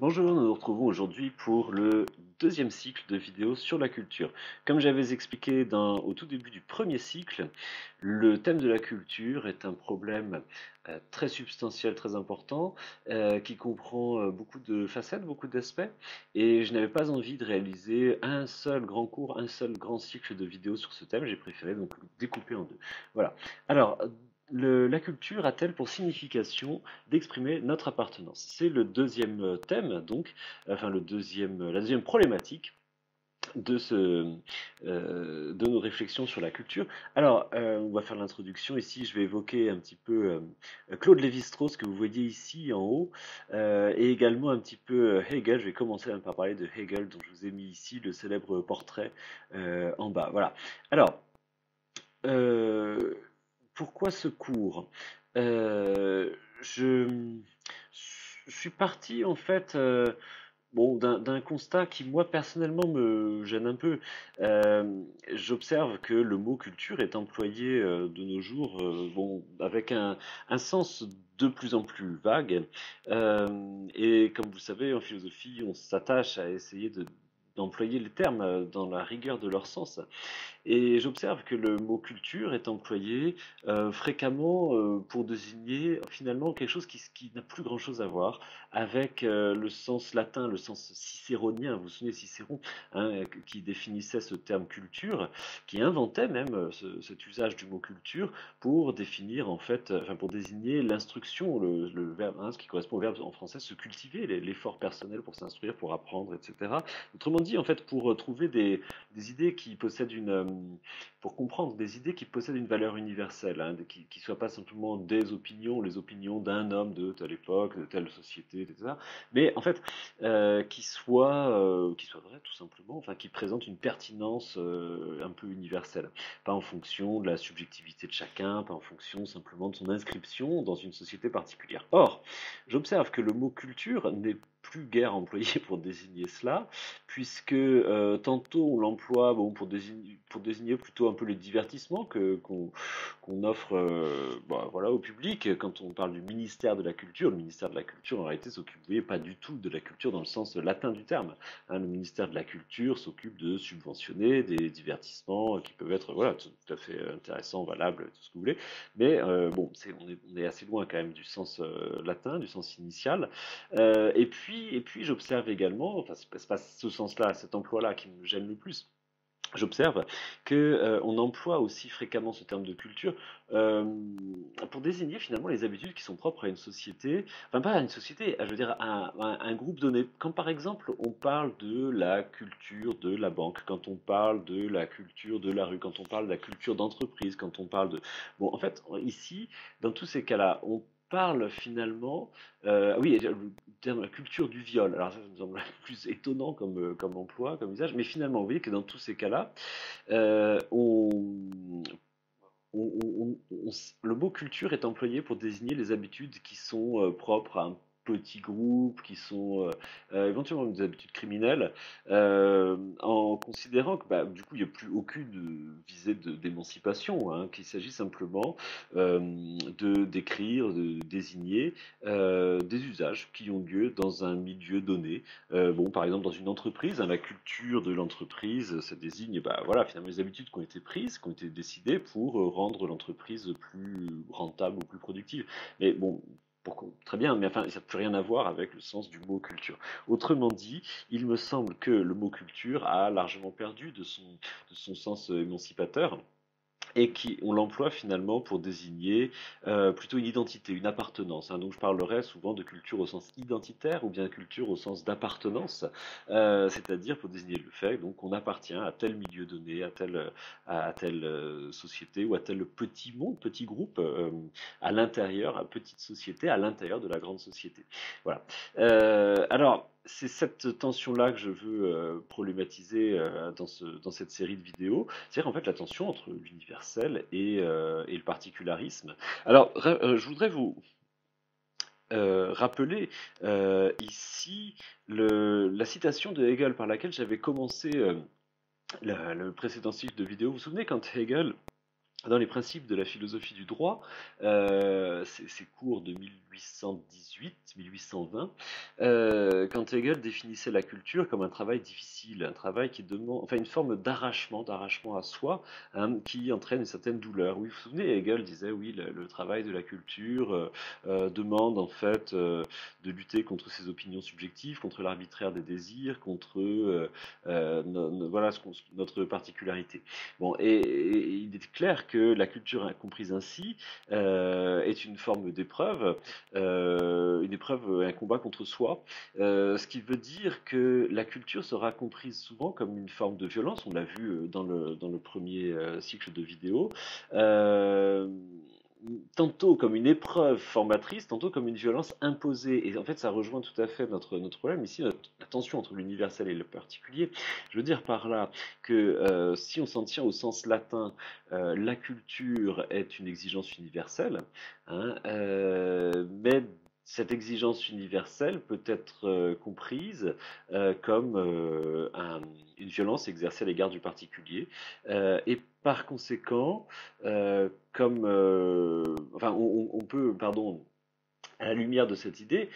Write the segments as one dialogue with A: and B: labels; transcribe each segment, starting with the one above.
A: Bonjour, nous nous retrouvons aujourd'hui pour le deuxième cycle de vidéos sur la culture. Comme j'avais expliqué au tout début du premier cycle, le thème de la culture est un problème très substantiel, très important, qui comprend beaucoup de facettes, beaucoup d'aspects, et je n'avais pas envie de réaliser un seul grand cours, un seul grand cycle de vidéos sur ce thème, j'ai préféré donc le découper en deux. Voilà. Alors, la culture a-t-elle pour signification d'exprimer notre appartenance? C'est le deuxième thème, donc, enfin la deuxième problématique de nos réflexions sur la culture. Alors, on va faire l'introduction. Ici, je vais évoquer un petit peu Claude Lévi-Strauss, que vous voyez ici en haut, et également un petit peu Hegel. Je vais commencer même par parler de Hegel, dont je vous ai mis ici le célèbre portrait en bas. Voilà. Alors, euh, pourquoi ce cours? Euh, je, je suis parti en fait bon, d'un constat qui moi personnellement me gêne un peu. J'observe que le mot culture est employé de nos jours bon, avec un sens de plus en plus vague. Et comme vous le savez, en philosophie, on s'attache à essayer d'employer les termes dans la rigueur de leur sens. Et j'observe que le mot culture est employé fréquemment pour désigner finalement quelque chose qui n'a plus grand-chose à voir avec le sens latin, le sens cicéronien. Vous vous souvenez Cicéron, hein, qui définissait ce terme culture, qui inventait même cet usage du mot culture pour définir en fait, enfin pour désigner l'instruction, le verbe, hein, ce qui correspond au verbe en français se cultiver, l'effort personnel pour s'instruire, pour apprendre, etc. Autrement dit, en fait, pour trouver des idées qui possèdent pour comprendre des idées qui possèdent une valeur universelle, hein, qui ne soient pas simplement des opinions, les opinions d'un homme de telle époque, de telle société, etc. Mais en fait, qui soient vraies tout simplement, enfin, qui présentent une pertinence un peu universelle, pas en fonction de la subjectivité de chacun, pas en fonction simplement de son inscription dans une société particulière. Or, j'observe que le mot culture n'est plus guère employé pour désigner cela, puisque tantôt on l'emploie bon, pour désigner plutôt un peu les divertissements qu'on offre bah, voilà, au public. Quand on parle du ministère de la Culture, le ministère de la Culture en réalité s'occupe pas du tout de la culture dans le sens latin du terme. Hein, le ministère de la Culture s'occupe de subventionner des divertissements qui peuvent être voilà, tout à fait intéressants, valables, tout ce que vous voulez. Mais bon, on est assez loin quand même du sens latin, du sens initial. Et puis j'observe également, enfin, c'est pas ce sens-là, cet emploi-là qui me gêne le plus. J'observe que on emploie aussi fréquemment ce terme de culture euh, pour désigner finalement les habitudes qui sont propres à une société, enfin pas à une société, je veux dire à un groupe donné. Quand par exemple on parle de la culture de la banque, quand on parle de la culture de la rue, quand on parle de la culture d'entreprise, quand on parle de... Bon, en fait, ici, dans tous ces cas-là, on parle finalement, oui, le terme la culture du viol. Alors ça me semble plus étonnant comme emploi, comme usage, mais finalement, vous voyez que dans tous ces cas-là, euh, on, le mot culture est employé pour désigner les habitudes qui sont propres à un petit groupe, qui sont éventuellement des habitudes criminelles, en considérant que bah, du coup il n'y a plus aucune visée d'émancipation, hein, qu'il s'agit simplement de décrire, de désigner des usages qui ont lieu dans un milieu donné. Bon, par exemple, dans une entreprise, hein, la culture de l'entreprise, ça désigne bah, voilà, finalement les habitudes qui ont été prises, qui ont été décidées pour rendre l'entreprise plus rentable ou plus productive. Mais bon, très bien, mais enfin, ça n'a plus rien à voir avec le sens du mot culture. Autrement dit, il me semble que le mot culture a largement perdu de son sens émancipateur et qui on l'emploie finalement pour désigner plutôt une identité, une appartenance. Hein. Donc je parlerai souvent de culture au sens identitaire ou bien culture au sens d'appartenance, c'est-à-dire pour désigner le fait donc qu'on appartient à tel milieu donné, à telle société ou à tel petit monde, petit groupe à l'intérieur, à petite société, à l'intérieur de la grande société. Voilà. Alors c'est cette tension-là que je veux problématiser dans cette série de vidéos. C'est-à-dire en fait la tension entre l'universel et le particularisme. Alors, je voudrais vous rappeler ici la citation de Hegel par laquelle j'avais commencé le précédent cycle de vidéos. Vous vous souvenez quand Hegel dans les principes de la philosophie du droit, c'est cours de 1818-1820, quand Hegel définissait la culture comme un travail difficile, un travail qui demande, enfin une forme d'arrachement à soi, hein, qui entraîne une certaine douleur. Oui, vous vous souvenez, Hegel disait, oui, le travail de la culture demande en fait de lutter contre ses opinions subjectives, contre l'arbitraire des désirs, contre voilà notre particularité. Bon, et il est clair que la culture comprise ainsi est une forme d'épreuve, une épreuve, un combat contre soi, ce qui veut dire que la culture sera comprise souvent comme une forme de violence, on l'a vu dans le premier cycle de vidéos, euh, tantôt comme une épreuve formatrice, tantôt comme une violence imposée. Et en fait, ça rejoint tout à fait notre problème ici, la tension entre l'universel et le particulier. Je veux dire par là que si on s'en tient au sens latin, la culture est une exigence universelle, hein, mais cette exigence universelle peut être comprise comme une violence exercée à l'égard du particulier, et par conséquent, enfin, on peut, pardon, à la lumière de cette idée,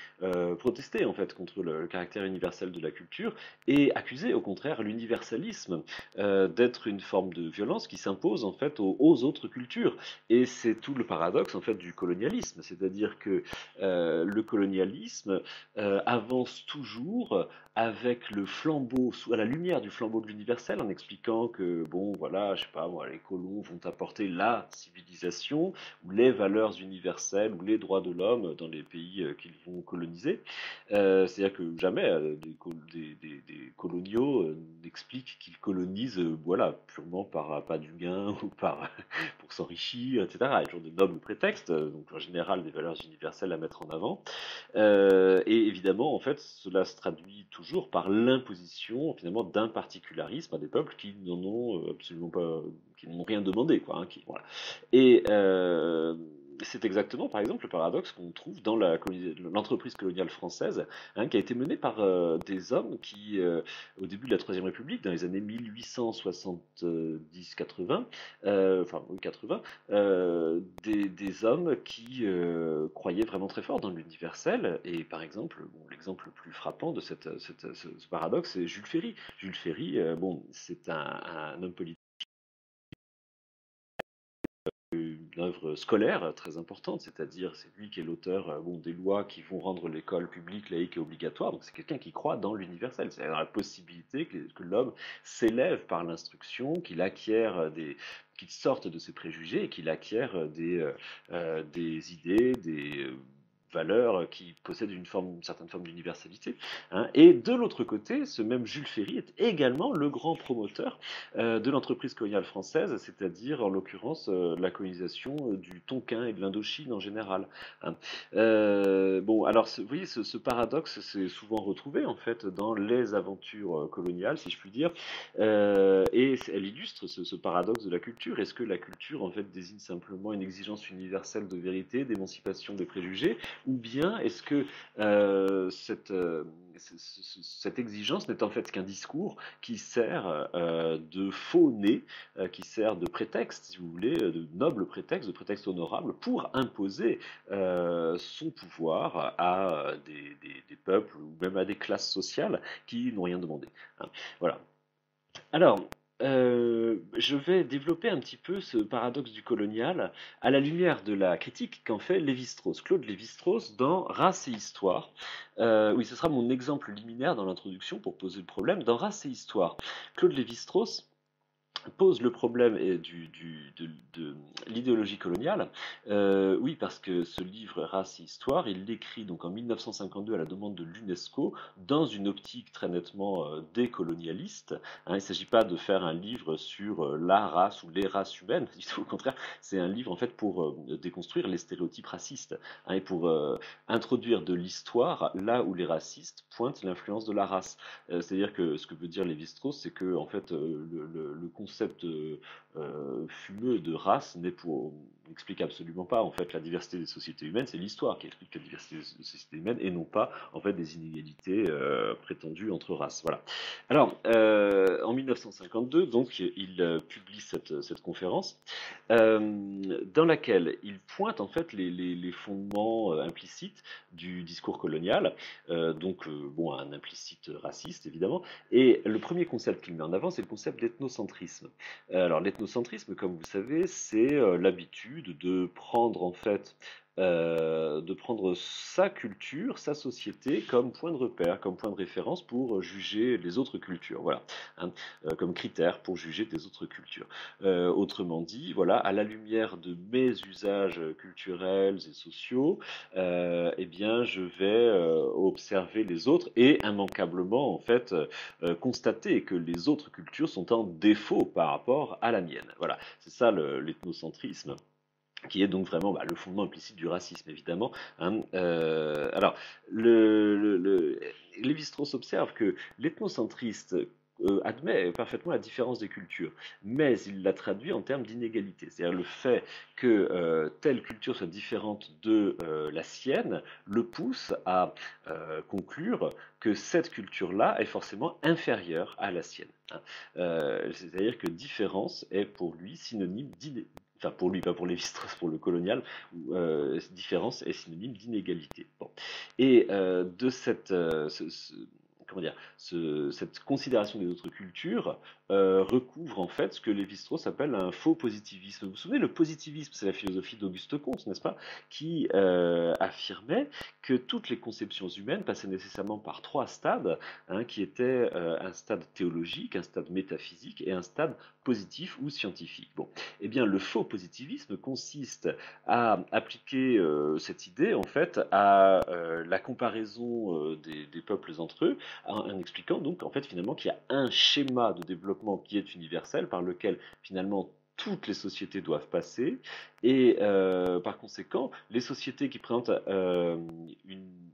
A: protester en fait contre le caractère universel de la culture et accuser au contraire l'universalisme d'être une forme de violence qui s'impose en fait aux autres cultures. Et c'est tout le paradoxe en fait du colonialisme, c'est-à-dire que le colonialisme avance toujours avec le flambeau, à la lumière du flambeau de l'universel, en expliquant que bon voilà, je sais pas moi, les colons vont apporter la civilisation ou les valeurs universelles ou les droits de l'homme dans les pays qu'ils vont coloniser. C'est-à-dire que jamais des coloniaux n'expliquent qu'ils colonisent voilà, purement par pas du gain ou par, pour s'enrichir, etc. Il y a toujours de nobles prétextes, donc en général des valeurs universelles à mettre en avant. Et évidemment, en fait, cela se traduit toujours par l'imposition finalement d'un particularisme à des peuples qui n'en ont absolument pas, qui n'ont rien demandé, quoi. Hein, voilà. Et c'est exactement, par exemple, le paradoxe qu'on trouve dans l'entreprise coloniale française, hein, qui a été menée par des hommes qui, au début de la Troisième République, dans les années 1870-80, enfin oui, 80, des hommes qui croyaient vraiment très fort dans l'universel. Et par exemple, bon, l'exemple le plus frappant de ce paradoxe, c'est Jules Ferry. Jules Ferry, bon, c'est un homme politique, une œuvre scolaire très importante, c'est-à-dire c'est lui qui est l'auteur bon, des lois qui vont rendre l'école publique, laïque et obligatoire. Donc c'est quelqu'un qui croit dans l'universel, c'est-à-dire dans la possibilité que l'homme s'élève par l'instruction, qu'il acquiert qu'il sorte de ses préjugés et qu'il acquiert des idées, des valeurs qui possèdent une certaine forme d'universalité. Hein. Et de l'autre côté, ce même Jules Ferry est également le grand promoteur de l'entreprise coloniale française, c'est-à-dire en l'occurrence la colonisation du Tonkin et de l'Indochine en général. Hein. Bon, alors vous voyez, ce paradoxe s'est souvent retrouvé en fait dans les aventures coloniales, si je puis dire, et elle illustre ce paradoxe de la culture. Est-ce que la culture en fait désigne simplement une exigence universelle de vérité, d'émancipation des préjugés, ou bien est-ce que cette exigence n'est en fait qu'un discours qui sert de faux nez, qui sert de prétexte, si vous voulez, de noble prétexte, de prétexte honorable, pour imposer son pouvoir à des peuples ou même à des classes sociales qui n'ont rien demandé. Hein. Voilà. Alors, je vais développer un petit peu ce paradoxe du colonial à la lumière de la critique qu'en fait Lévi-Strauss, Claude Lévi-Strauss, dans Race et Histoire. Oui, ce sera mon exemple liminaire dans l'introduction pour poser le problème. Dans Race et Histoire, Claude Lévi-Strauss pose le problème de l'idéologie coloniale. Oui, parce que ce livre Race et Histoire, il l'écrit donc en 1952 à la demande de l'UNESCO dans une optique très nettement décolonialiste. Hein, il ne s'agit pas de faire un livre sur la race ou les races humaines. Au contraire, c'est un livre en fait pour déconstruire les stéréotypes racistes, hein, et pour introduire de l'histoire là où les racistes pointent l'influence de la race. C'est-à-dire que ce que veut dire Lévi-Strauss, c'est que en fait le concept fumeux de race n'est pour n'explique absolument pas en fait la diversité des sociétés humaines, c'est l'histoire qui explique la diversité des sociétés humaines et non pas en fait des inégalités prétendues entre races. Voilà. Alors, en 1952, donc, il publie cette conférence dans laquelle il pointe en fait les fondements implicites du discours colonial, bon, un implicite raciste évidemment. Et le premier concept qu'il met en avant, c'est le concept d'ethnocentrisme. Alors l'ethnocentrisme, comme vous savez, c'est l'habitude de prendre en fait de prendre sa culture, sa société comme point de repère, comme point de référence pour juger les autres cultures, voilà, hein, comme critère pour juger des autres cultures. Autrement dit, voilà, à la lumière de mes usages culturels et sociaux, eh bien, je vais observer les autres et immanquablement, en fait, constater que les autres cultures sont en défaut par rapport à la mienne. Voilà, c'est ça l'ethnocentrisme qui est donc vraiment le fondement implicite du racisme, évidemment. Hein. Alors, Lévi-Strauss observe que l'ethnocentriste admet parfaitement la différence des cultures, mais il la traduit en termes d'inégalité. C'est-à-dire le fait que telle culture soit différente de la sienne le pousse à conclure que cette culture-là est forcément inférieure à la sienne. Hein. C'est-à-dire que différence est pour lui synonyme d'inégalité. Enfin, pour lui, pas pour Lévi-Strauss, pour le colonial, où différence est synonyme d'inégalité. Bon. Et de comment dire, cette considération des autres cultures recouvre en fait ce que Lévi-Strauss appelle un faux positivisme. Vous vous souvenez, le positivisme, c'est la philosophie d'Auguste Comte, n'est-ce pas, qui affirmait que toutes les conceptions humaines passaient nécessairement par trois stades, hein, qui étaient un stade théologique, un stade métaphysique et un stade positif ou scientifique. Bon, eh bien, le faux positivisme consiste à appliquer cette idée en fait à la comparaison des peuples entre eux, en expliquant donc en fait finalement qu'il y a un schéma de développement qui est universel par lequel finalement toutes les sociétés doivent passer et par conséquent les sociétés qui présentent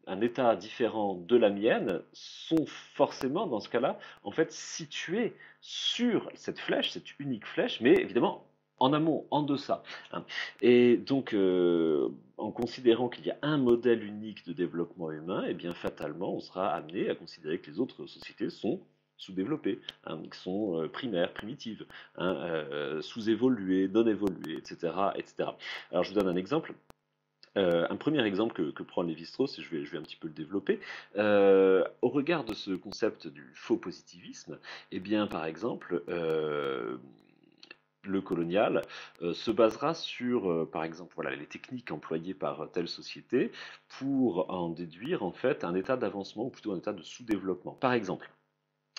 A: un état différent de la mienne sont forcément dans ce cas-là en fait situées sur cette flèche, cette unique flèche, mais évidemment en amont, en deçà. Hein. Et donc, en considérant qu'il y a un modèle unique de développement humain, eh bien fatalement, on sera amené à considérer que les autres sociétés sont sous-développées, hein, qui sont primaires, primitives, hein, sous-évoluées, non évoluées, etc., etc. Alors, je vous donne un exemple. Un premier exemple que prend Lévi-Strauss, et je vais un petit peu le développer, au regard de ce concept du faux positivisme, eh bien, par exemple, le colonial se basera sur, par exemple, voilà, les techniques employées par telle société pour en déduire en fait un état d'avancement ou plutôt un état de sous-développement. Par exemple,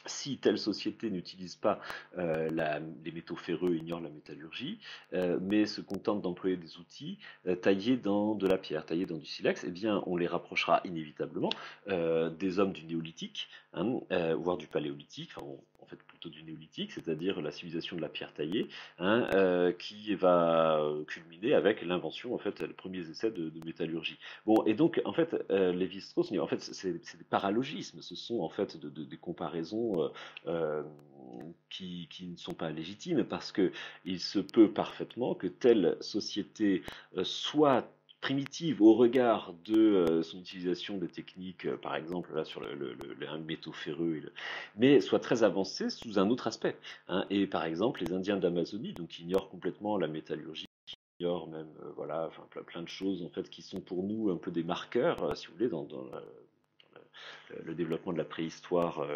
A: si telle société n'utilise pas les métaux ferreux, ignore la métallurgie, mais se contente d'employer des outils taillés dans de la pierre, taillés dans du silex, eh bien, on les rapprochera inévitablement des hommes du néolithique, hein, voire du paléolithique, enfin, en fait plutôt du néolithique, c'est-à-dire la civilisation de la pierre taillée, hein, qui va culminer avec l'invention, en fait, les premiers essais de métallurgie. Bon, et donc, en fait, Lévi-Strauss, en fait, c'est des paralogismes, ce sont en fait des comparaisons qui ne sont pas légitimes parce que il se peut parfaitement que telle société soit primitive au regard de son utilisation de techniques, par exemple là sur le métaux ferreux, mais soit très avancée sous un autre aspect. Hein. Et par exemple, les Indiens d'Amazonie, donc qui ignorent complètement la métallurgie, ignorent même voilà, enfin, plein de choses en fait qui sont pour nous un peu des marqueurs, si vous voulez, dans le développement de la préhistoire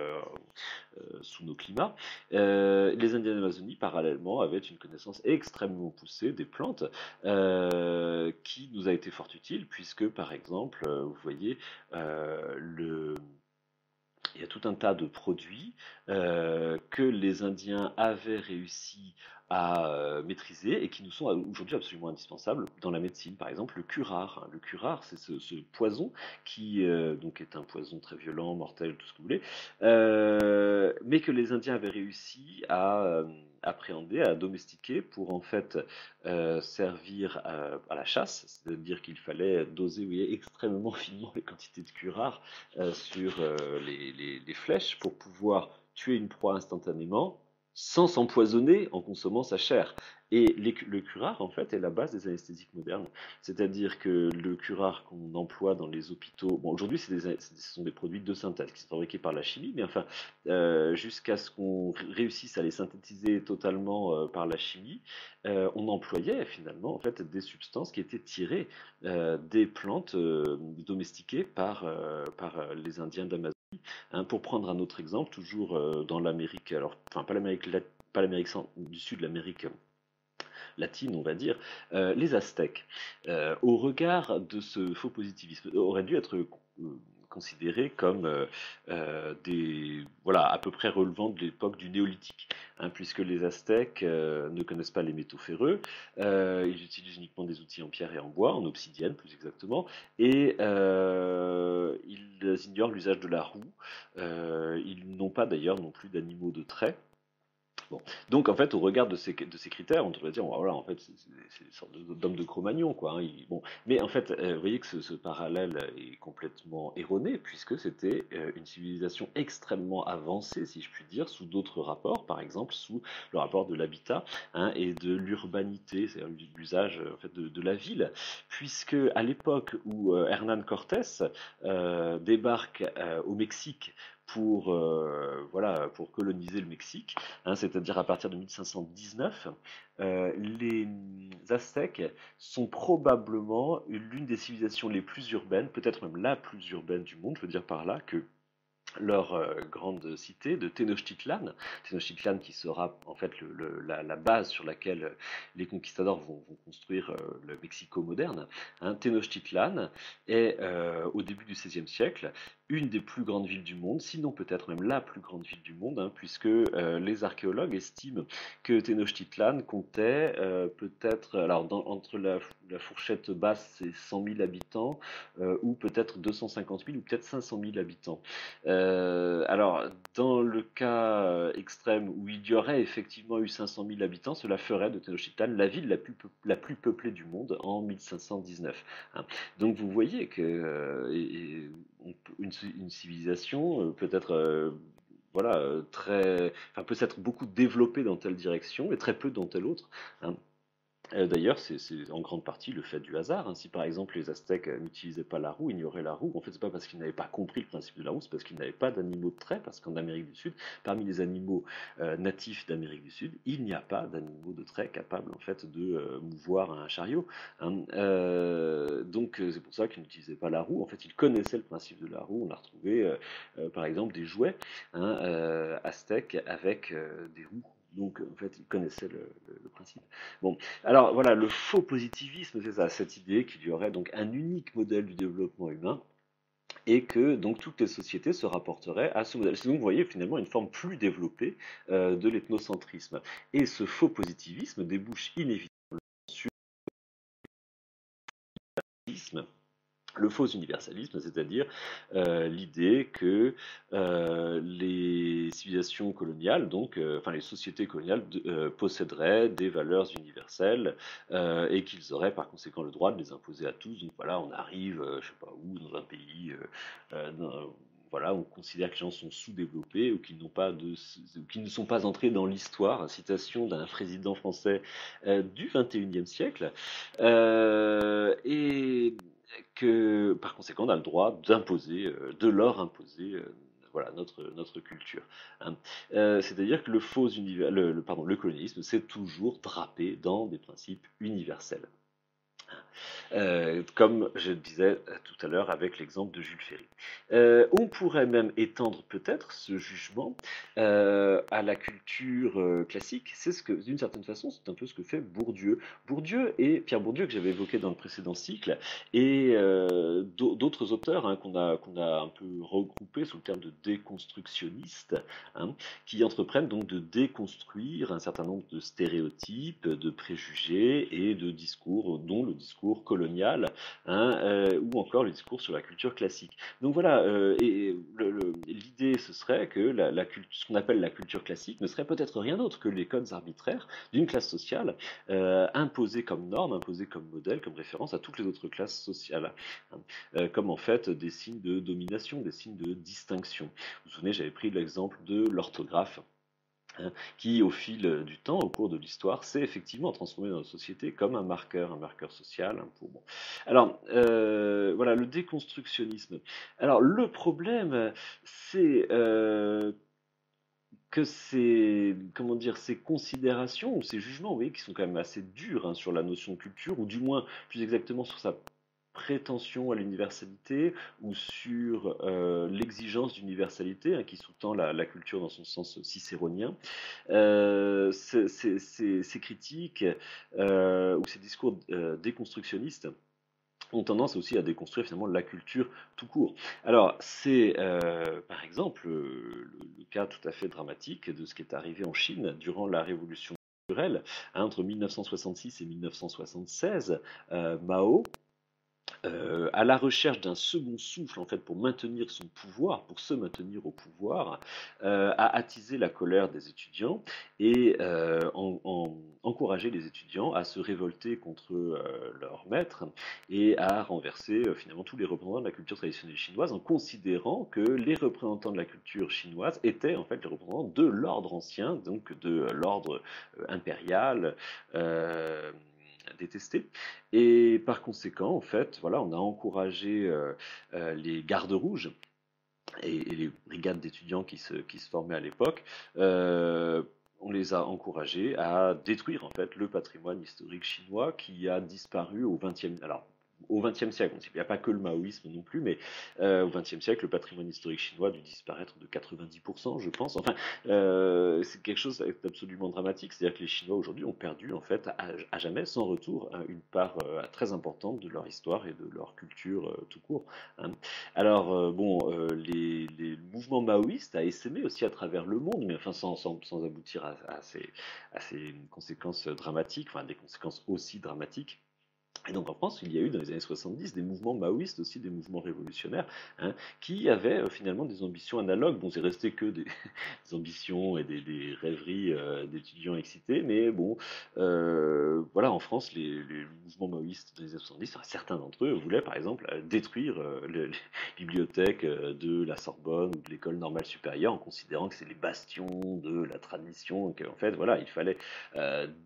A: sous nos climats. Les Indiens d'Amazonie, parallèlement, avaient une connaissance extrêmement poussée des plantes qui nous a été fort utile, puisque, par exemple, vous voyez, il y a tout un tas de produits que les Indiens avaient réussi à maîtriser et qui nous sont aujourd'hui absolument indispensables dans la médecine. Par exemple, le curare. Le curare, c'est ce poison qui donc est un poison très violent, mortel, tout ce que vous voulez, mais que les Indiens avaient réussi à appréhender, à domestiquer pour en fait servir à la chasse, c'est-à-dire qu'il fallait doser, vous voyez, extrêmement finement les quantités de curare sur les flèches pour pouvoir tuer une proie instantanément sans s'empoisonner en consommant sa chair. Et le curare, en fait, est la base des anesthésiques modernes. C'est-à-dire que le curare qu'on emploie dans les hôpitaux, bon, aujourd'hui, ce sont des produits de synthèse qui sont fabriqués par la chimie, mais enfin, jusqu'à ce qu'on réussisse à les synthétiser totalement par la chimie, on employait finalement, en fait, des substances qui étaient tirées des plantes domestiquées par les Indiens de l'Amazonie. Hein, pour prendre un autre exemple, toujours dans l'Amérique, alors, enfin pas l'Amérique du Sud, l'Amérique latine, on va dire, les Aztèques, au regard de ce faux positivisme, auraient dû être considérés comme voilà, à peu près relevant de l'époque du néolithique, hein, puisque les Aztèques ne connaissent pas les métaux ferreux, ils utilisent uniquement des outils en pierre et en bois, en obsidienne plus exactement, et ils ignorent l'usage de la roue, ils n'ont pas d'ailleurs non plus d'animaux de trait. Bon. Donc, en fait, au regard de ces critères, on devrait dire, bon, voilà, en fait, c'est une sorte d'homme de Cro-Magnon, quoi. Hein, bon. Mais en fait, vous voyez que ce parallèle est complètement erroné, puisque c'était une civilisation extrêmement avancée, si je puis dire, sous d'autres rapports, par exemple, sous le rapport de l'habitat, hein, et de l'urbanité, c'est-à-dire l'usage en fait, de la ville, puisque à l'époque où Hernán Cortés débarque au Mexique voilà, pour coloniser le Mexique, hein, c'est-à-dire à partir de 1519, les Aztèques sont probablement l'une des civilisations les plus urbaines, peut-être même la plus urbaine du monde. Je veux dire par là que leur grande cité de Tenochtitlan, Tenochtitlan qui sera en fait la base sur laquelle les conquistadors vont construire le Mexico moderne. Hein. Tenochtitlan est au début du XVIe siècle une des plus grandes villes du monde, sinon peut-être même la plus grande ville du monde, hein, puisque les archéologues estiment que Tenochtitlan comptait peut-être, alors entre la fourchette basse c'est 100 000 habitants, ou peut-être 250 000 ou peut-être 500 000 habitants. Alors, dans le cas extrême où il y aurait effectivement eu 500 000 habitants, cela ferait de Tenochtitlan la ville la plus peuplée du monde en 1519. Hein. Donc vous voyez que une civilisation peut être voilà, enfin, peut s'être beaucoup développée dans telle direction et très peu dans telle autre. Hein. D'ailleurs, c'est en grande partie le fait du hasard. Hein. Si par exemple les Aztèques n'utilisaient pas la roue, ignoraient la roue, en fait c'est pas parce qu'ils n'avaient pas compris le principe de la roue, c'est parce qu'ils n'avaient pas d'animaux de trait, parce qu'en Amérique du Sud, parmi les animaux natifs d'Amérique du Sud, il n'y a pas d'animaux de trait capables en fait de mouvoir un chariot. Hein. Donc c'est pour ça qu'ils n'utilisaient pas la roue. En fait, ils connaissaient le principe de la roue. On a retrouvé par exemple des jouets hein, aztèques avec des roues. Donc, en fait, ils connaissaient le principe. Bon, alors voilà, le faux positivisme, c'est ça, cette idée qu'il y aurait donc un unique modèle du développement humain et que donc toutes les sociétés se rapporteraient à ce modèle. C'est donc, vous voyez, finalement une forme plus développée de l'ethnocentrisme. Et ce faux positivisme débouche inévitablement sur le faux universalisme, c'est-à-dire l'idée que les civilisations coloniales, donc, enfin les sociétés coloniales, posséderaient des valeurs universelles et qu'ils auraient par conséquent le droit de les imposer à tous. Donc voilà, on arrive, je sais pas où, dans un pays, voilà, on considère que les gens sont sous-développés ou qu'ils n'ont pas ou qu'ils ne sont pas entrés dans l'histoire. Citation d'un président français du XXIe siècle. Et que par conséquent on a le droit d'imposer, de leur imposer voilà, notre culture. Hein. C'est-à-dire que le colonialisme, c'est toujours drapé dans des principes universels. Comme je le disais tout à l'heure avec l'exemple de Jules Ferry. On pourrait même étendre peut-être ce jugement à la culture classique. C'est ce que, d'une certaine façon, c'est un peu ce que fait Bourdieu. Pierre Bourdieu, que j'avais évoqué dans le précédent cycle, et d'autres auteurs hein, qu'on a un peu regroupés sous le terme de déconstructionnistes, hein, qui entreprennent donc de déconstruire un certain nombre de stéréotypes, de préjugés et de discours, dont le discours colonial, hein, ou encore le discours sur la culture classique. Donc voilà, et l'idée ce serait que ce qu'on appelle la culture classique ne serait peut-être rien d'autre que les codes arbitraires d'une classe sociale imposés comme norme, imposés comme modèle, comme référence à toutes les autres classes sociales, hein, comme en fait des signes de domination, des signes de distinction. Vous vous souvenez, j'avais pris l'exemple de l'orthographe hein, qui au fil du temps, au cours de l'histoire, s'est effectivement transformé dans la société comme un marqueur social, hein, pour bon. Alors voilà, le déconstructionnisme. Alors le problème, c'est que ces, comment dire, ces considérations ou ces jugements, vous voyez, qui sont quand même assez durs, hein, sur la notion de culture, ou du moins plus exactement sur sa prétention à l'universalité ou sur l'exigence d'universalité, hein, qui sous-tend la culture dans son sens cicéronien. Ces critiques ou ces discours déconstructionnistes ont tendance aussi à déconstruire finalement la culture tout court. Alors, c'est par exemple le cas tout à fait dramatique de ce qui est arrivé en Chine durant la Révolution culturelle, hein, entre 1966 et 1976. Mao, à la recherche d'un second souffle en fait pour maintenir son pouvoir, pour se maintenir au pouvoir, a attisé la colère des étudiants et encouragé les étudiants à se révolter contre leur maître et à renverser finalement tous les représentants de la culture traditionnelle chinoise en considérant que les représentants de la culture chinoise étaient en fait les représentants de l'ordre ancien, donc de l'ordre impérial. Euh, détesté. Et par conséquent, en fait, voilà, on a encouragé les gardes rouges et les brigades d'étudiants qui se formaient à l'époque. On les a encouragés à détruire en fait le patrimoine historique chinois qui a disparu au XXe. Alors au XXe siècle, il n'y a pas que le maoïsme non plus, mais au XXe siècle, le patrimoine historique chinois a dû disparaître de 90%, je pense. Enfin, c'est quelque chose d'absolument dramatique, c'est-à-dire que les Chinois aujourd'hui ont perdu en fait à jamais, sans retour, hein, une part très importante de leur histoire et de leur culture tout court, hein. Alors, bon, les mouvements maoïstes a essaimé aussi à travers le monde, mais enfin sans aboutir à ces conséquences dramatiques, enfin des conséquences aussi dramatiques. Et donc en France, il y a eu dans les années 70 des mouvements maoïstes, aussi des mouvements révolutionnaires, hein, qui avaient finalement des ambitions analogues. Bon, c'est resté que des, des ambitions et des rêveries d'étudiants excités, mais bon, voilà, en France, les mouvements maoïstes des années 70, enfin, certains d'entre eux voulaient par exemple détruire les bibliothèques de la Sorbonne ou de l'École normale supérieure en considérant que c'est les bastions de la tradition, qu'en fait, voilà, il fallait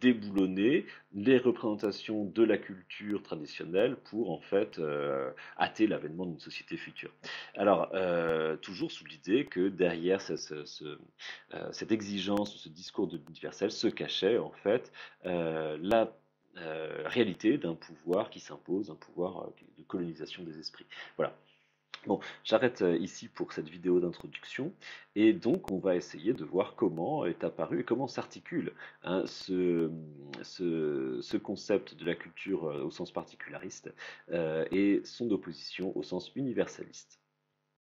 A: déboulonner les représentations de la culture traditionnelle pour en fait hâter l'avènement d'une société future. Alors, toujours sous l'idée que derrière cette exigence ou ce discours de l'universel se cachait en fait la réalité d'un pouvoir qui s'impose, un pouvoir de colonisation des esprits. Voilà. Bon, j'arrête ici pour cette vidéo d'introduction et donc on va essayer de voir comment est apparu et comment s'articule, hein, ce concept de la culture au sens particulariste et son opposition au sens universaliste.